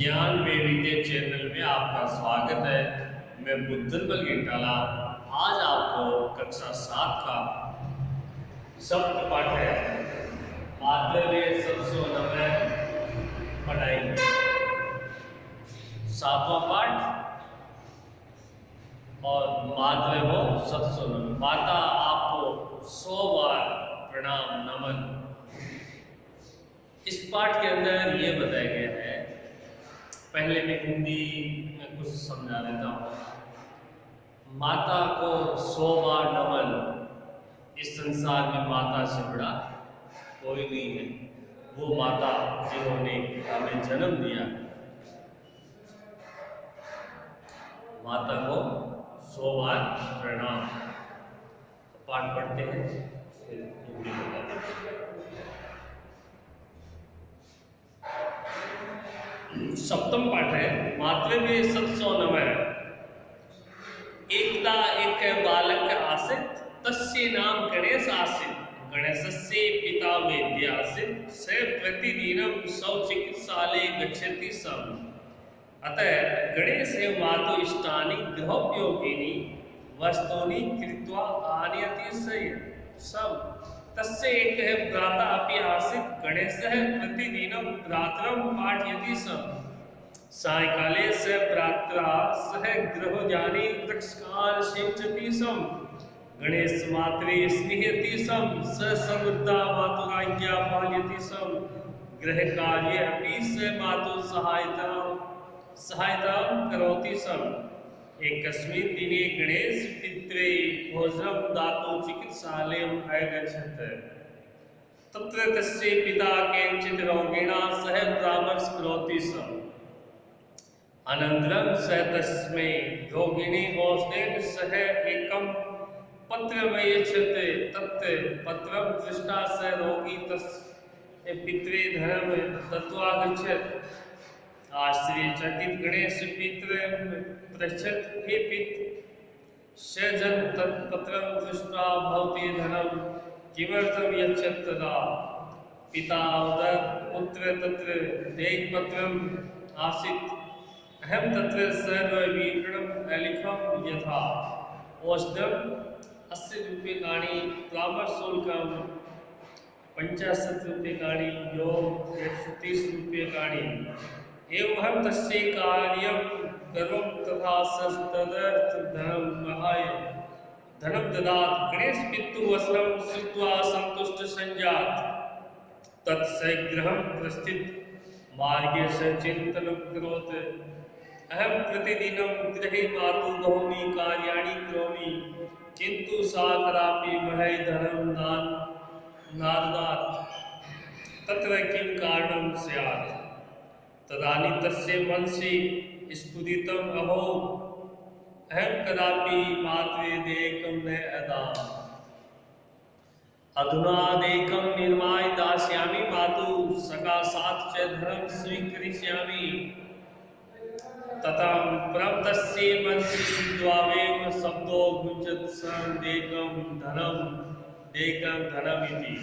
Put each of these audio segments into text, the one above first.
ज्ञान वैविध्य चैनल में आपका स्वागत है। मैं बुद्धन बलगेटाला आज आपको कक्षा 7 का सप्त पाठ है मातृ सबसे पढ़ाएंगे। 7वां पाठ और मातृ हो सबसे माता आपको 100 बार प्रणाम नमन। इस पाठ के अंदर ये बताया गया है, पहले मैं हिंदी में कुछ समझा देता हूँ। माता को 100 बार नमन। इस संसार में माता से बड़ा कोई नहीं है। वो माता जिन्होंने हमें जन्म दिया, माता को 100 बार प्रणाम। पाठ पढ़ते हैं फिर हिंदी बताते हैं। सप्तम पाठ है मातृ में सत्सो नमः। एकदा एक बालक आसीत्, तस्य नाम गणेश आसीत्। गणेशस्य पिता वैद्य आसीत्। स प्रतिदिनं शौचिकित्सालये गच्छति स्म। अतः गणेशः मातुः इष्टानि गृहोपयोगीनि वस्तूनि कृत्वा आनयति स्म। तस्य एकः भ्राता अपि आसीत्। गणेशः प्रतिदिनं रात्रौ पाठयति स्म। सायंकाले स भ्रात्रा सह गृहजाने वृक्षकान् सिञ्चति स्म। गणेशमात्रे स्निह्यति स्म। स समृद्धा मातुराज्ञा पालयति स्म। गृहकार्ये अपि स मातुः सहायतां करोति स्म। एकस्मिन् दिने गणेशपित्रे भोजनं दातुं चिकित्सालयम् अगच्छत्। तत्र तस्य पिता केनचित् रोगिण सह परामर्शं करोति स्म। अनन्तरं स तस्मै रोगिणे औषधेन सह एकं पत्रम् अयच्छत्। तत् पत्रं दृष्ट्वा स रोगी तस्य पित्रे धनं दत्त्वा गच्छत्। आश्चर्यचकित गणेश पितरं पृच्छत्, हे पित सजन तत् पत्रं दृष्ट्वा भवती धनं किमर्थं यच्छत्? तदा पिता अवदत्, पुत्र तत्र देयपत्रम् आसीत्। अहं तत्र सर्वविवरणम् अलिखम्। यथा औषधम् 80 रूप्यकाणि, परामर्शशुल्कं 50 रूप्यकाणि, योग 130 रूप्यकाणि। एवं तस्य कार्यं करोमि तथा तदर्थं धनं ददात्। गणेशपितुः वस्त्रं श्रुत्वा सन्तुष्टः सञ्जातः। तत् स गृहं प्रस्थितः मार्गे स चिन्तनं करोत्, अहं प्रतिदिनं गृहे मातुः बहूनि कार्याणि करोमि, किन्तु सा कदापि मह्यं धनं न ददाति। तत्र किं कारणं स्यात्? तदानीं तस्य मनसि स्फुरितम् अभूत्, अहं कदापि मातृ देयकं न अदामि। अधुना देयकं निर्माय दास्यामि। मातुः सकाशात् च धनं स्वीकरिष्यामि। ततः परं तस्य मनसि द्वावेव शब्दो गुञ्जत्, स देयकं धनमिति।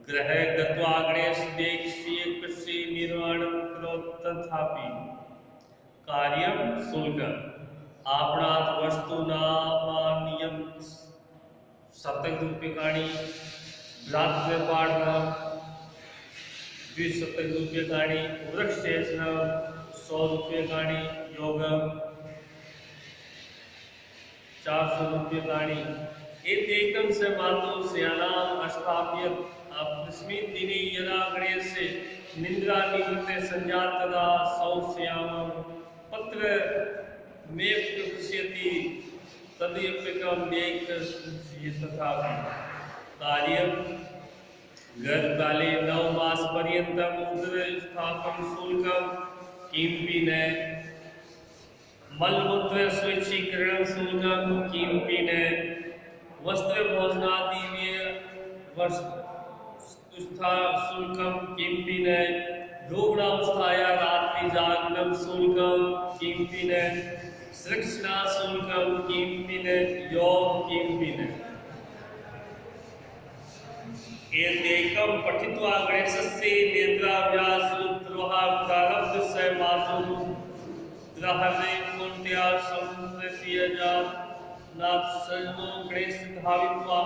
गृहे गत्वा गणेशदेयकस्य निर्माणं करोत्। तथापि कार्यं शुल्कम् आपणात् वस्तूनामान्यं 70 रूप्यकाणि, भ्रातृपाठनं 270 रूप्यकाणि, वृक्षसेचनं 100 रूप्यकाणि, योगं 400 रूप्यकाणि। एतेकं स मातुः शयनम् अस्थापयत्। अस्मिन् दिने यदा गणेशस्य निद्रानिवृत्तिः सञ्जाता तदा शौचयामं पत्रमेप्यपश्यति। तदप्यकं देयकस्य तथापि कार्यं गतकाले 9 मासपर्यन्तम् उदरस्थापनं शुल्कं किमपि न। मलमूत्र स्वच्छीकरणं शुल्कं किमपि न। वस्त्रभोजनादि शुल्कं किमपि न। रुग्णावस्थायां रात्रिजागरणं शुल्कं किमपि न। शिक्षणशुल्कं किमपि न। योग किमपि न। एतेकं पठित्वा गणेशस्य नेत्राभ्याससूत्रं प्रवाह प्रारब्ध से मातु ग्रहणे पुण्या संप्रतियजा नाथ सजनो गणेश धावित्वा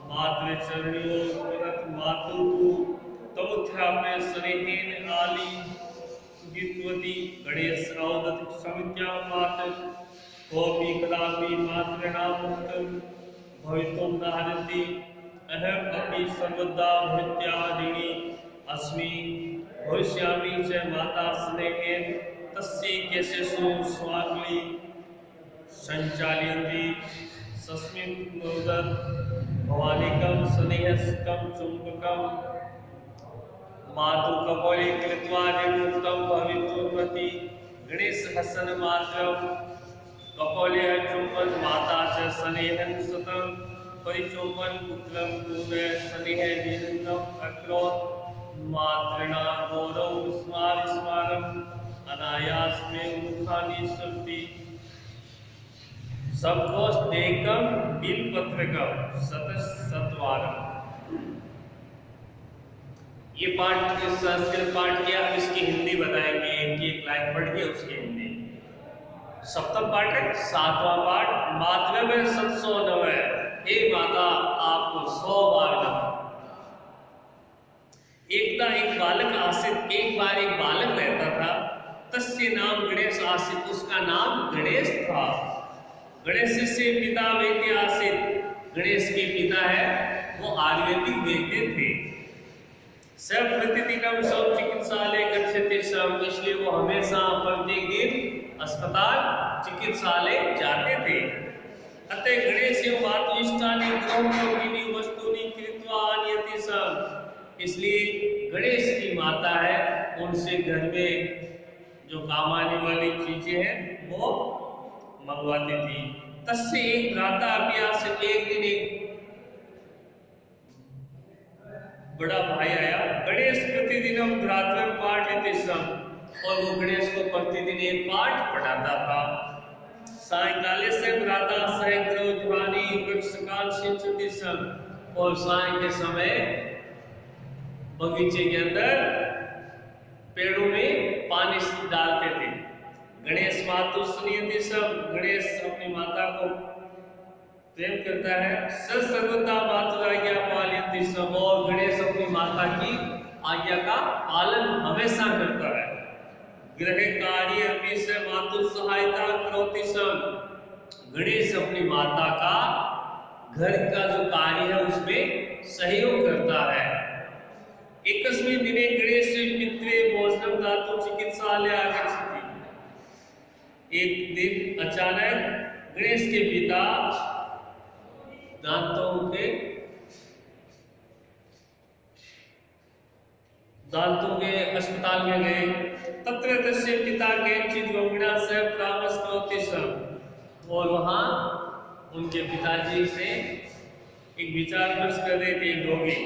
मातृ चरणियो पुरत मातु तमुथ्यापे सनेहेन आली गीतवती गणेश अवदति समित्या मात कोपि कदापि मातृणा मुक्तं भवितुं नार्हति अहम अपि सर्वदा भृत्यादिनी अस्मि भविष्यामि च माता स्नेहेन तस्यै केशेषु स्वाग्ली संचालयन्ति सस्मिन् नोदत् भवानिकं स्नेहस्कं चुम्बकं मातु कपोले कृत्वा निर्मुक्तं भवितुर्वति गणेश हसन मात्रं कपोले चुम्बन माता च स्नेहं सतं परिचुम्बन पुत्रं पूर्णे स्नेहदीनम् अकरोत् मातृणा गौरव स्मारम् अनायास्मेव मुखानि सन्ति सबकोश देकम बिलपत्रकम सतवारम। ये पाठ संस्कृत पाठ किया, अब इसकी हिंदी बताएंगे कि एक लाइन पढ़ के उसकी हिंदी। सप्तम पाठ है, सातवां पाठ। मातृ में 709 हे माता आपको 100 बार नमन। एकदा एक बालक आसित, एक बार एक बालक रहता था, तस्य नाम गणेश आसित, उसका नाम गणेश था। गणेश से पिता वैद्य आसित, गणेश के पिता है वो आयुर्वेदिक वैद्य थे। सब प्रतिदिनम सब चिकित्सालय गच्छति सम, इसलिए वो हमेशा प्रत्येक दिन अस्पताल चिकित्सालय जाते थे। अतः गणेश मातु इष्टानि गृहोपयोगिनी वस्तूनि कृत्वा आनयति सम, इसलिए गणेश की माता है उनसे घर में जो काम आने वाली चीजें हैं वो मंगवाती थी। तस्य एक भ्राता अभ्यास, एक दिन एक बड़ा भाई आया। गणेश प्रतिदिनम भ्रातृ पाठयति सम, और वो गणेश को प्रतिदिन एक पाठ पढ़ाता था। सायंकाले से भ्राता सहग्रह ज्वानी वृक्षकाल सिंचति सम, और साय के समय बगीचे के अंदर पेड़ों में पानी डालते थे। गणेश मातु स्नेहति सम, गणेश अपनी माता को प्रेम करता है। सर्वदा मातु आज्ञा पालयति सम, और गणेश अपनी माता की आज्ञा का पालन हमेशा करता है। गृह कार्य अपि से मातु सहायता करोति सम, गणेश अपनी माता का घर का जो कार्य है उसमें सहयोग करता है। एकस्मिन् दिने गणेश पित्रे भोजनं दातुं चिकित्सालय आगच्छति। एक दिन अचानक गणेश के पिता दांतों के अस्पताल में गए। तत्र तस्य पिता केचित् रोगिणा सह परामर्श करोति सम, और वहां उनके पिताजी से एक विचार विमर्श कर रहे थे रोगी।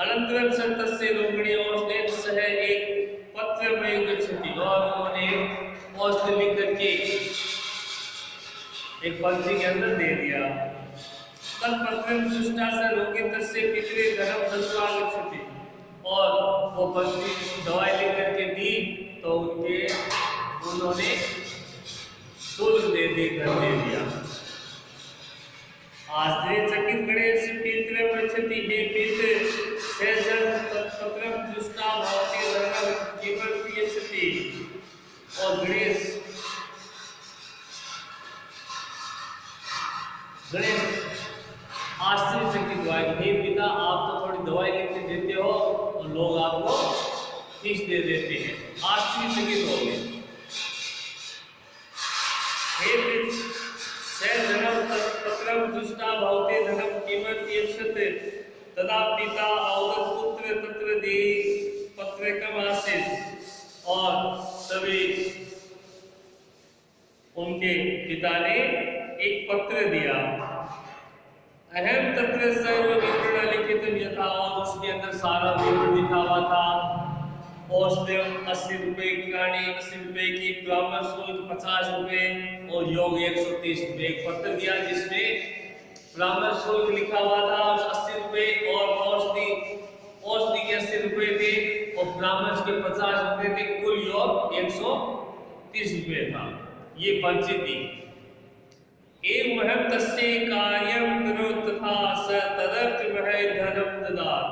अनंतरम सन्तस्य रोगिणी औषधेन सह एक पत्र में गच्छति, और उन्होंने औषध लिख करके एक पर्ची के अंदर दे दिया। तत्पत्रं दृष्टा स रोगी तस्य पितरे धनं दत्त्वा गच्छति, और वो पर्ची दवाई लिख करके दी तो उन्होंने शुल्क दे दिया। आश्चर्यचकित गणेश पितरे पृच्छति, हे पितृ सेजन तत्पत्रं दृष्टा भवति धनं किमपि यच्छति, और गणेश आश्चर्यचकित हुआ, हे पिता आप तो थोड़ी दवाई लिख के देते हो और लोग आपको फीस दे देते हैं। आश्चर्यचकित हो गए। हे पिता सेजनं तत्पत्रं दृष्टा भवति धनं किमपि यच्छति, तदा पिता अवदत् पुत्र तत्र देहि पत्रकम् आसीत्, और तभी उनके पिता ने एक पत्र दिया। अहम तत्र सर्व विवरण लिखितम् यथा, और उसके अंदर सारा विवरण लिखा हुआ था। औषध 80 रुपए की, 80 रुपए की, परामर्श शुल्क 50 रुपए और योग 130 रुपए। एक पत्र दिया जिसमें परामर्श शुल्क लिखा हुआ था 80 रुपए, और औषधि के 80 रुपए थे, और ब्राह्मण के 50 रुपए थे, कुल योग 130 रुपए था। ये पर्ची थी। एवं महम तस्य कार्यम करो तथा स तदर्थ वह धनम ददात।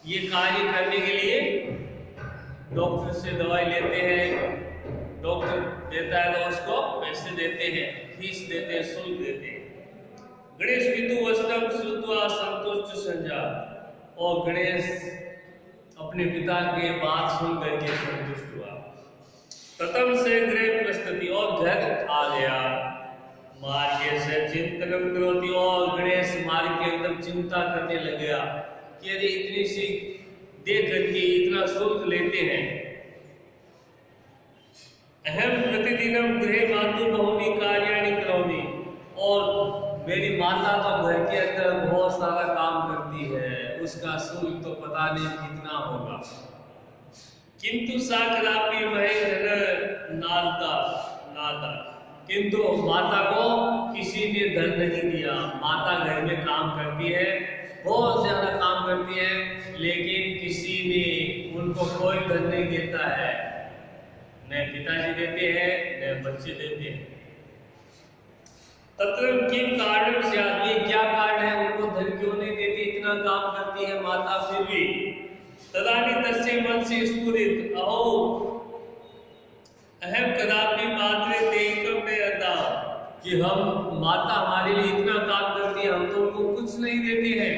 ये कार्य करने के लिए डॉक्टर से दवाई लेते हैं, डॉक्टर देता है तो उसको पैसे देते हैं, फीस देते हैं, शुल्क देते हैं। गणेश विदु वस्त्रम श्रुत्वा संतुष्ट संजात। और गणेश अपने पिता के बात सुन करके संतुष्ट हुआ। ततम से गृह प्रस्तुति, और घर आ गया। मार्ग से चिंतन करोति, और गणेश मार्ग के एकदम चिंता करने लग गया कि अरे इतनी सी देख करके इतना शुल्क लेते हैं। अहम प्रतिदिनम गृह मातु बहुनी कार्याणि करोमि, और मेरी माता तो घर के अंदर बहुत सारा काम करती है, उसका शुल्क तो पता नहीं कितना होगा। किंतु सा कदापि महे नादा, किंतु माता को किसी ने धन नहीं दिया। माता घर में काम करती है, बहुत ज्यादा काम करती है, लेकिन किसी ने उनको कोई धन नहीं देता है। न पिताजी देते हैं न बच्चे देते हैं। तत्र किम कारण से, ये क्या कारण है, उनको धन क्यों नहीं देती, इतना काम करती है माता फिर भी। तदानी तस्य मन से स्फुरित, अहो अहम कदापि मात्रे तेकम ने अदा, कि हम माता हमारे लिए इतना काम करती है, हम तो उनको कुछ नहीं देते हैं।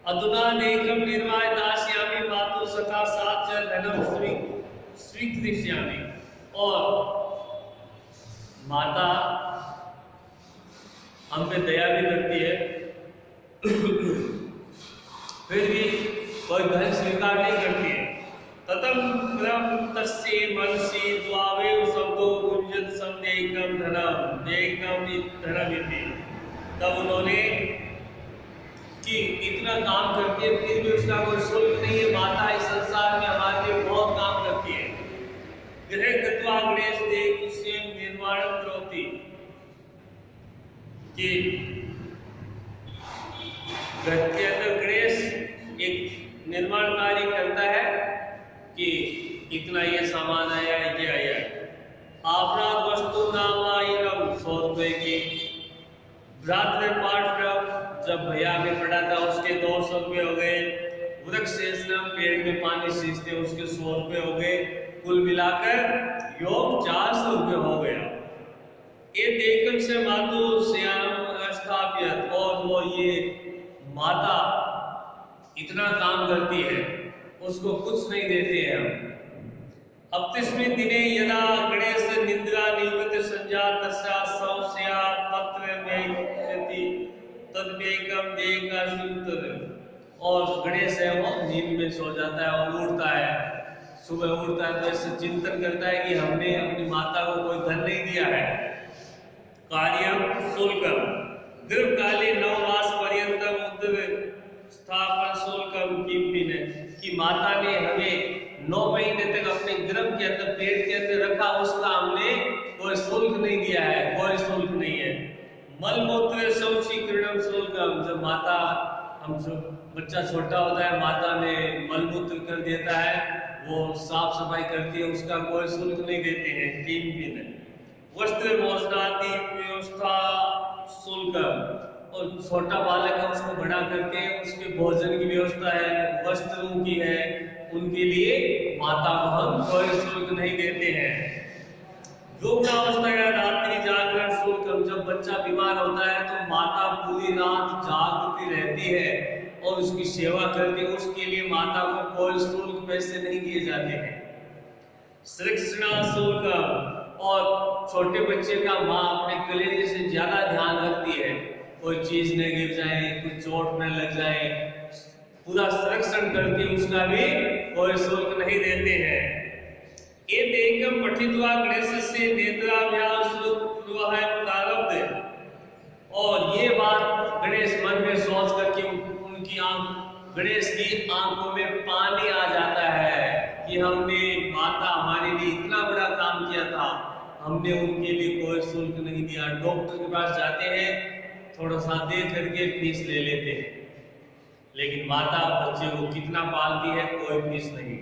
अधुना नेकम निर्वाय दास्यामि मातु सखा साथ धनम स्वीकृष्यामि, और माता हम पे दया भी करती है, फिर भी कोई धन स्वीकार नहीं करती है। ततम क्रम तस्य मनसि द्वावे शब्दो गुंजत समदेकम धनम एकम धनमिति। तब उन्होंने कि इतना काम करती है फिर भी उसका कोई शुल्क नहीं है। माता इस संसार में हमारे लिए बहुत काम करती है। गृह गत्वा गणेश देव स्वयं निर्माण करोति, कि घर के अंदर गणेश एक निर्माण कार्य करता है कि इतना ये सामान आया है, ये आया है। अपराध वस्तु नामायरम 100 रुपए की। भ्रातृ पाठक्रम, जब भैया में पढ़ा था उसके 200 रुपये हो गए। वृक्ष सेचनम, पेड़ में पानी सींचते उसके 100 रुपये हो गए। कुल मिलाकर योग 400 रुपये हो गया। ये देखकर से मातु श्याम स्थापित, और वो ये माता इतना काम करती है, उसको कुछ नहीं देते हैं हम। अब तस्मिन् दिने यदा गणेश निद्रा निवृत्त संजात तस्या संशया पत्र में क्षति तद्वेकम देका सुंदर। और गणेश है वो नींद में सो जाता है और उठता है, सुबह उठता है तो ऐसे चिंतन करता है कि हमने अपनी माता को कोई धन नहीं दिया है। कार्यम शुल्कम दीर्घकाले 9 मास पर्यंतम उद्र स्थापन शुल्कम किंपिन, कि माता ने हमें 9 महीने तक अपने गर्भ के अंदर पेट के अंदर रखा, उसका हमने कोई शुल्क नहीं दिया है, कोई शुल्क नहीं है। मलमूत्र शौचीकरणम शुल्कम, जब माता हम बच्चा छोटा होता है माता में मलमूत्र कर देता है, वो साफ सफाई करती है, उसका कोई शुल्क नहीं देते हैं। किंपिन वस्त्र भोजनादि व्यवस्था शुल्कम, और छोटा बालक है उसको बड़ा करके उसके भोजन की व्यवस्था है, वस्त्रों की है, उनके लिए माता को हम कोई शुल्क नहीं देते हैं। दुग्धावस्था या रात्रि जागरण शुल्कम, जब बच्चा बीमार होता है तो माता पूरी रात जागती रहती है और उसकी सेवा करती है, उसके लिए माता को कोई शुल्क पैसे नहीं दिए जाते हैं। शिक्षणा शुल्कम, और छोटे बच्चे का माँ अपने कलेजे से ज्यादा ध्यान रखती है, कोई चीज न गिर जाए, कुछ चोट न लग जाए, पूरा संरक्षण करके उसका भी कोई शुल्क नहीं देते हैं। ये देखकर पठित्वा गणेश से नेत्राभ्यास प्रारब्ध, और ये बात गणेश मन में सोच करके उनकी गणेश की आंखों में पानी आ जाता है कि हमने माता हमारे लिए इतना बड़ा काम किया था, हमने उनके लिए कोई शुल्क नहीं दिया। डॉक्टर के पास जाते हैं, थोड़ा सा दे करके फीस ले लेते हैं, लेकिन माता बच्चे को कितना पालती है, कोई फीस नहीं।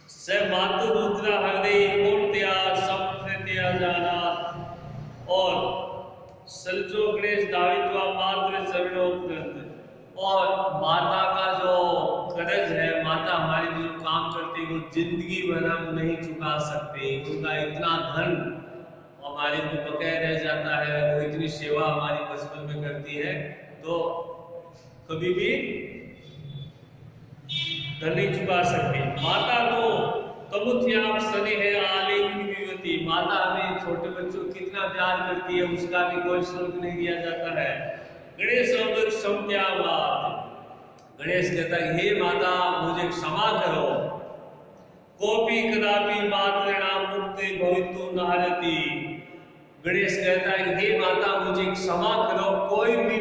स मातुपुत्र हृदय मूर्त्या संप्रत्या जानात, और सलचो गणेश दावित्वा मातृ चरणोपकृत। और माता का जो कर्ज है, माता हमारे लिए जो काम करती है वो जिंदगी भर हम नहीं चुका सकते। उनका इतना धन हमारे को बकाया रह जाता है, वो इतनी सेवा हमारी बचपन में करती है, तो कभी भी धन नहीं चुका सकते। माता को तमुथ्याम स्नेह आलिंग विवती, माता हमें छोटे बच्चों को कितना प्यार करती है, उसका भी कोई शुल्क नहीं दिया जाता है। गणेश गणेश कहता है, हे माता मुझे क्षमा करो। कोपी कदापि मातृणाम मुक्ति भवितु नारती, गणेश कहता है, हे माता मुझे क्षमा करो। कोई भी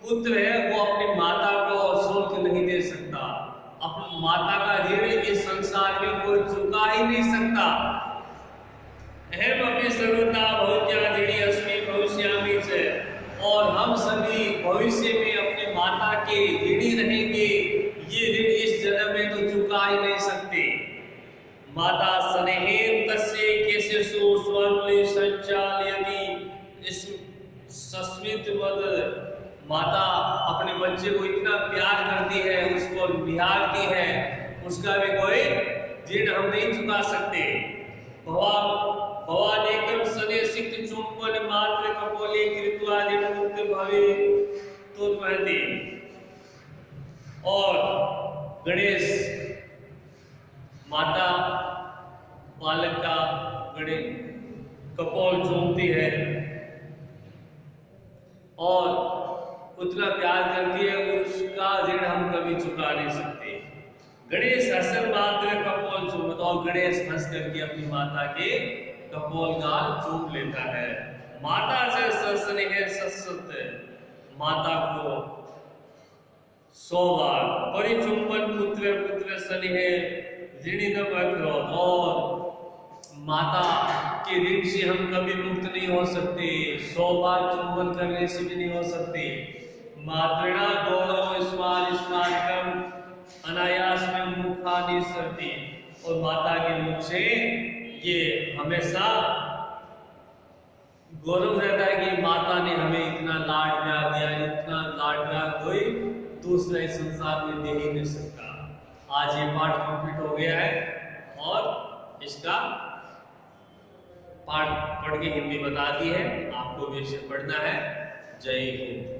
पुत्र है वो अपनी माता को शुल्क नहीं दे सकता, अपनी माता का ऋण इस संसार में कोई चुका ही नहीं सकता। अहम अपनी सर्वदा भवत्या ऋणी अस्मि भविष्यामि च, और हम सभी भविष्य में अपने माता के ऋणी रहेंगे। ये ऋण इस जन्म में तो चुका ही नहीं सकते। माता स्नेहेन तस्य केशेषु स्वर्ण संचालयति, इस सस्मित वद, माता अपने बच्चे को इतना प्यार करती है, उसको निहारती है, उसका भी कोई ऋण हम नहीं चुका सकते। भवानेकम सने सिक्त चुंबन मात्र कपोले कृत्वा मुक्त भवे तुर्वहति, और गणेश माता बालक का गणेश कपोल चूमती है और उतना प्यार करती है, उसका ऋण हम कभी चुका नहीं सकते। गणेश हसन मात्र कपोल चूमत, और गणेश हंस करके अपनी माता के कपोल गाल चूम लेता है। माता से सस्नेह सत्सत, माता को 100 बार परिचुंबन पुत्र पुत्र स्नेह ऋणिदम अक्रोध, और माता के ऋण से हम कभी मुक्त नहीं हो सकते, 100 बार चुंबन करने से भी नहीं हो सकते। मातृणा गौरव स्मारकम अनायास में मुखानि सरती, और माता के मुख से ये हमेशा गौरव रहता है कि माता ने हमें इतना लाड प्यार दिया, इतना लाड प्यार कोई दूसरा इस संसार में दे ही नहीं सकता। आज ये पाठ कंप्लीट हो गया है और इसका पाठ पढ़ के हिंदी बताती है, आपको भी इसे पढ़ना है। जय हिंद।